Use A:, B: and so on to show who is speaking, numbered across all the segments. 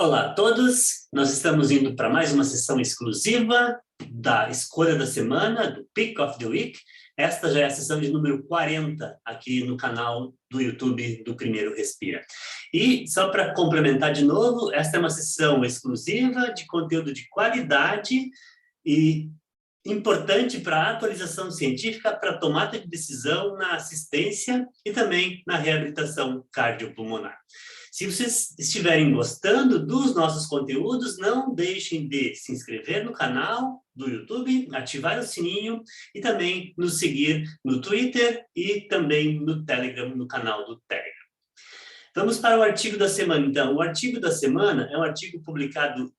A: Olá a todos, nós estamos indo para mais uma sessão exclusiva da Escolha da Semana, do Pick of the Week. Esta já é a sessão de número 40 aqui no canal do YouTube do Primeiro Respira. E só para complementar de novo, esta é uma sessão exclusiva de conteúdo de qualidade e importante para a atualização científica, para a tomada de decisão na assistência e também na reabilitação cardiopulmonar. Se vocês estiverem gostando dos nossos conteúdos, não deixem de se inscrever no canal do YouTube, ativar o sininho e também nos seguir no Twitter e também no Telegram, no canal do Telegram. Vamos para o artigo da semana, então. O artigo da semana é um artigo publicado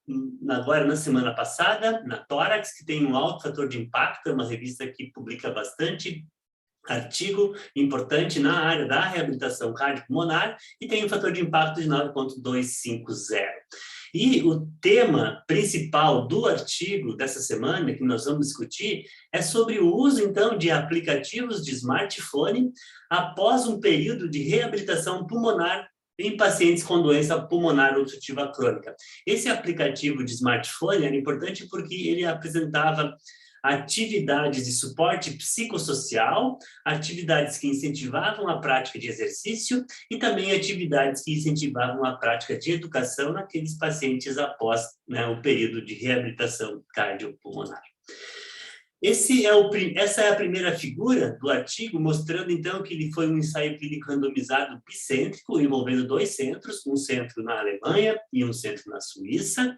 A: agora na semana passada, na Thorax, que tem um alto fator de impacto, é uma revista que publica bastante artigo importante na área da reabilitação cardiopulmonar e tem um fator de impacto de 9,250. E o tema principal do artigo dessa semana, que nós vamos discutir, é sobre o uso, então, de aplicativos de smartphone após um período de reabilitação pulmonar em pacientes com doença pulmonar obstrutiva crônica. Esse aplicativo de smartphone era importante porque ele apresentava atividades de suporte psicossocial, atividades que incentivavam a prática de exercício e também atividades que incentivavam a prática de educação naqueles pacientes após o período de reabilitação cardiopulmonar. Essa é a primeira figura do artigo, mostrando então que ele foi um ensaio clínico randomizado bicêntrico, envolvendo 2 centros, um centro na Alemanha e um centro na Suíça.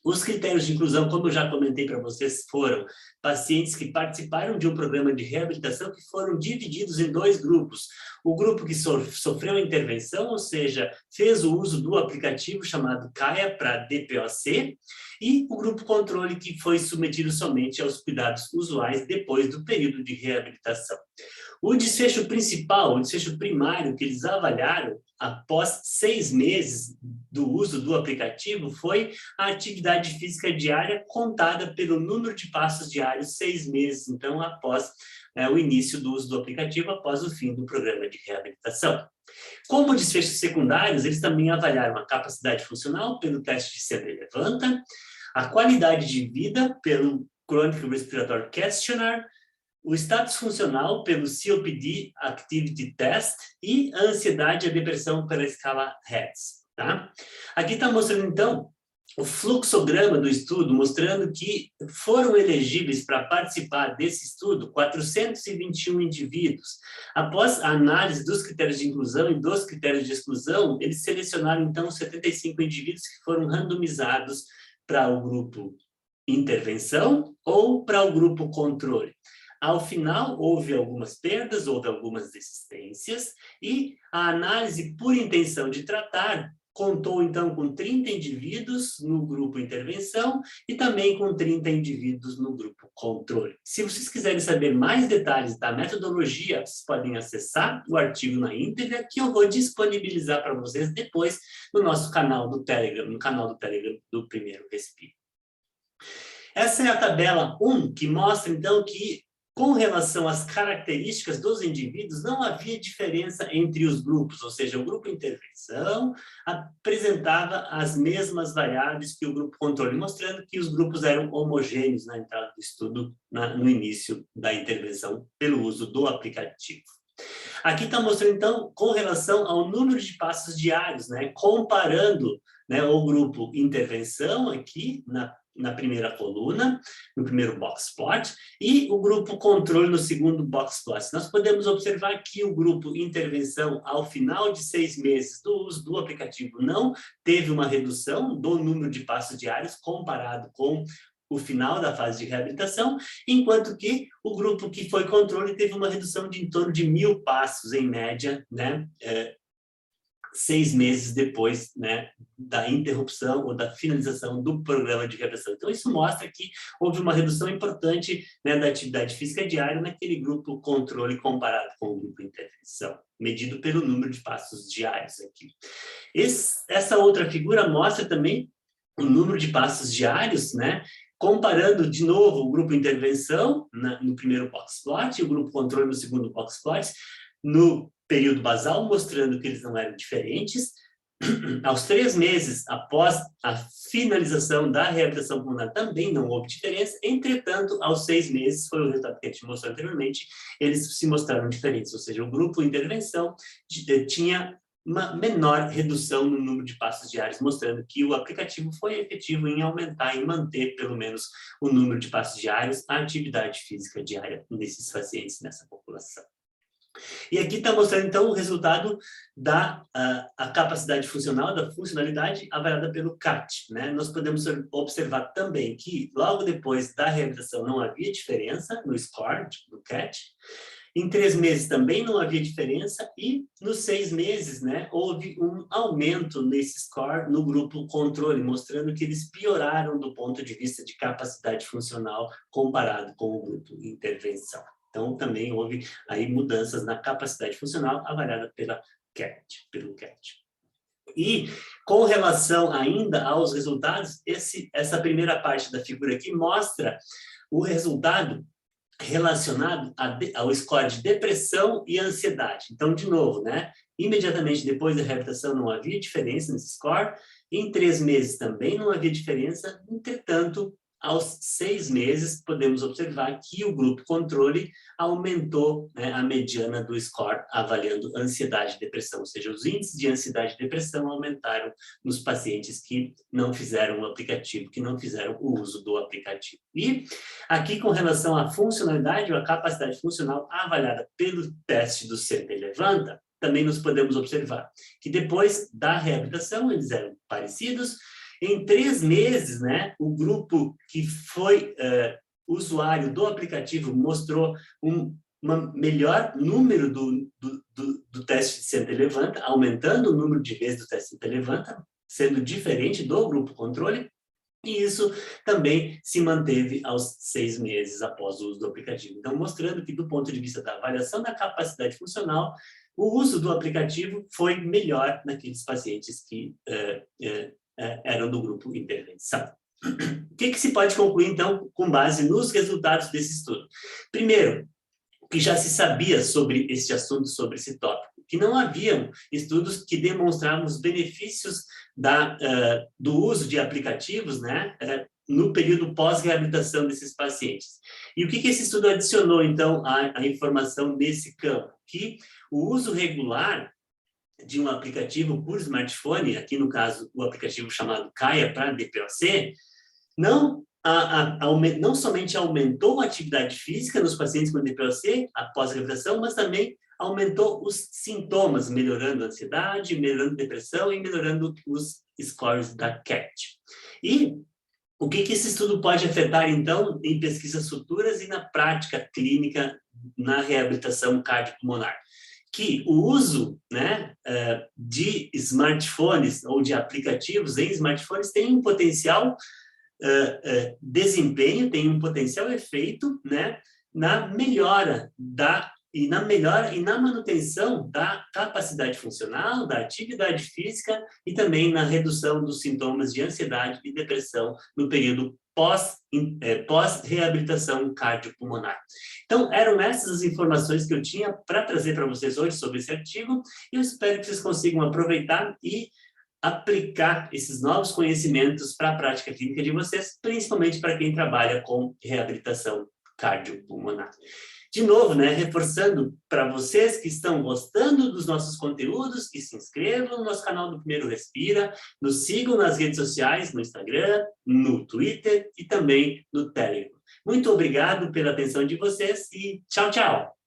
A: Os critérios de inclusão, como eu já comentei para vocês, foram pacientes que participaram de um programa de reabilitação que foram divididos em 2 grupos. O grupo que sofreu intervenção, ou seja, fez o uso do aplicativo chamado CAIA para DPOC, e o grupo controle que foi submetido somente aos cuidados usuais depois do período de reabilitação. O desfecho principal, o desfecho primário que eles avaliaram após 6 meses do uso do aplicativo foi a atividade física diária contada pelo número de passos diários 6 meses, então, após o início do uso do aplicativo, após o fim do programa de reabilitação. Como desfechos secundários, eles também avaliaram a capacidade funcional pelo teste de senta e levanta, a qualidade de vida pelo Chronic Respiratory Questionnaire, o status funcional pelo COPD Activity Test e a ansiedade e a depressão pela escala HEDS. Tá? Aqui está mostrando, então, o fluxograma do estudo, mostrando que foram elegíveis para participar desse estudo 421 indivíduos. Após a análise dos critérios de inclusão e dos critérios de exclusão, eles selecionaram, então, 75 indivíduos que foram randomizados para o grupo intervenção ou para o grupo controle. Ao final, houve algumas perdas, houve algumas desistências, e a análise por intenção de tratar contou, então, com 30 indivíduos no grupo intervenção e também com 30 indivíduos no grupo controle. Se vocês quiserem saber mais detalhes da metodologia, vocês podem acessar o artigo na íntegra, que eu vou disponibilizar para vocês depois no nosso canal do Telegram, no canal do Telegram do Primeiro Respiro. Essa é a tabela 1, que mostra, então, que com relação às características dos indivíduos, não havia diferença entre os grupos, ou seja, o grupo intervenção apresentava as mesmas variáveis que o grupo controle, mostrando que os grupos eram homogêneos na entrada do estudo, no início da intervenção, pelo uso do aplicativo. Aqui está mostrando, então, com relação ao número de passos diários, comparando o grupo intervenção aqui na primeira coluna, no primeiro box plot, e o grupo controle no segundo box plot. Nós podemos observar que o grupo intervenção, ao final de 6 meses do uso do aplicativo, não teve uma redução do número de passos diários comparado com o final da fase de reabilitação, enquanto que o grupo que foi controle teve uma redução de em torno de 1.000 passos, em média, 6 meses depois da interrupção ou da finalização do programa de reabilitação. Então, isso mostra que houve uma redução importante da atividade física diária naquele grupo controle comparado com o grupo intervenção, medido pelo número de passos diários aqui. Essa outra figura mostra também o número de passos diários, comparando de novo o grupo intervenção no primeiro box plot e o grupo controle no segundo box plot, no período basal, mostrando que eles não eram diferentes. Aos 3 meses após a finalização da reabilitação pulmonar também não houve diferença, entretanto, aos 6 meses, foi o resultado que a gente mostrou anteriormente, eles se mostraram diferentes, ou seja, o grupo intervenção tinha uma menor redução no número de passos diários, mostrando que o aplicativo foi efetivo em aumentar e manter, pelo menos, o número de passos diários, a atividade física diária nesses pacientes, nessa população. E aqui está mostrando, então, o resultado da a capacidade funcional, da funcionalidade avaliada pelo CAT, né? Nós podemos observar também que, logo depois da reabilitação, não havia diferença no score do CAT. Em 3 meses também não havia diferença e nos 6 meses, né, houve um aumento nesse score no grupo controle, mostrando que eles pioraram do ponto de vista de capacidade funcional comparado com o grupo intervenção. Então, também houve aí mudanças na capacidade funcional avaliada pelo CAT. E, com relação ainda aos resultados, essa primeira parte da figura aqui mostra o resultado relacionado ao score de depressão e ansiedade. Então, de novo, né? Imediatamente depois da reabilitação não havia diferença nesse score, em 3 meses também não havia diferença, entretanto, aos 6 meses, podemos observar que o grupo controle aumentou, né, a mediana do score avaliando ansiedade e depressão, ou seja, os índices de ansiedade e depressão aumentaram nos pacientes que não fizeram o aplicativo, que não fizeram o uso do aplicativo. E aqui, com relação à funcionalidade ou à capacidade funcional avaliada pelo teste do Senta e Levanta, também nos podemos observar que depois da reabilitação eles eram parecidos. Em 3 meses, né, o grupo que foi usuário do aplicativo mostrou um melhor número do teste de Senta e Levanta, aumentando o número de vezes do teste de Senta e Levanta, sendo diferente do grupo controle, e isso também se manteve aos 6 meses após o uso do aplicativo. Então, mostrando que, do ponto de vista da avaliação da capacidade funcional, o uso do aplicativo foi melhor naqueles pacientes que eram do grupo intervenção. O que se pode concluir, então, com base nos resultados desse estudo? Primeiro, o que já se sabia sobre este assunto, sobre esse tópico, que não haviam estudos que demonstravam os benefícios do uso de aplicativos, né, no período pós-reabilitação desses pacientes. E o que esse estudo adicionou, então, à informação nesse campo? Que o uso regular de um aplicativo por smartphone, aqui no caso o aplicativo chamado Caia para DPOC, não somente aumentou a atividade física nos pacientes com DPOC após a reabilitação, mas também aumentou os sintomas, melhorando a ansiedade, melhorando a depressão e melhorando os scores da CAT. E o que esse estudo pode afetar, então, em pesquisas futuras e na prática clínica na reabilitação cardiopulmonar? Que o uso, né, de smartphones ou de aplicativos em smartphones tem um potencial desempenho, tem um potencial efeito, né, na melhora e na manutenção da capacidade funcional, da atividade física e também na redução dos sintomas de ansiedade e depressão no período pós-reabilitação cardiopulmonar. Então, eram essas as informações que eu tinha para trazer para vocês hoje sobre esse artigo, e eu espero que vocês consigam aproveitar e aplicar esses novos conhecimentos para a prática clínica de vocês, principalmente para quem trabalha com reabilitação cardiopulmonar. De novo, né, reforçando para vocês que estão gostando dos nossos conteúdos, que se inscrevam no nosso canal do Primeiro Respira, nos sigam nas redes sociais, no Instagram, no Twitter e também no Telegram. Muito obrigado pela atenção de vocês e tchau, tchau!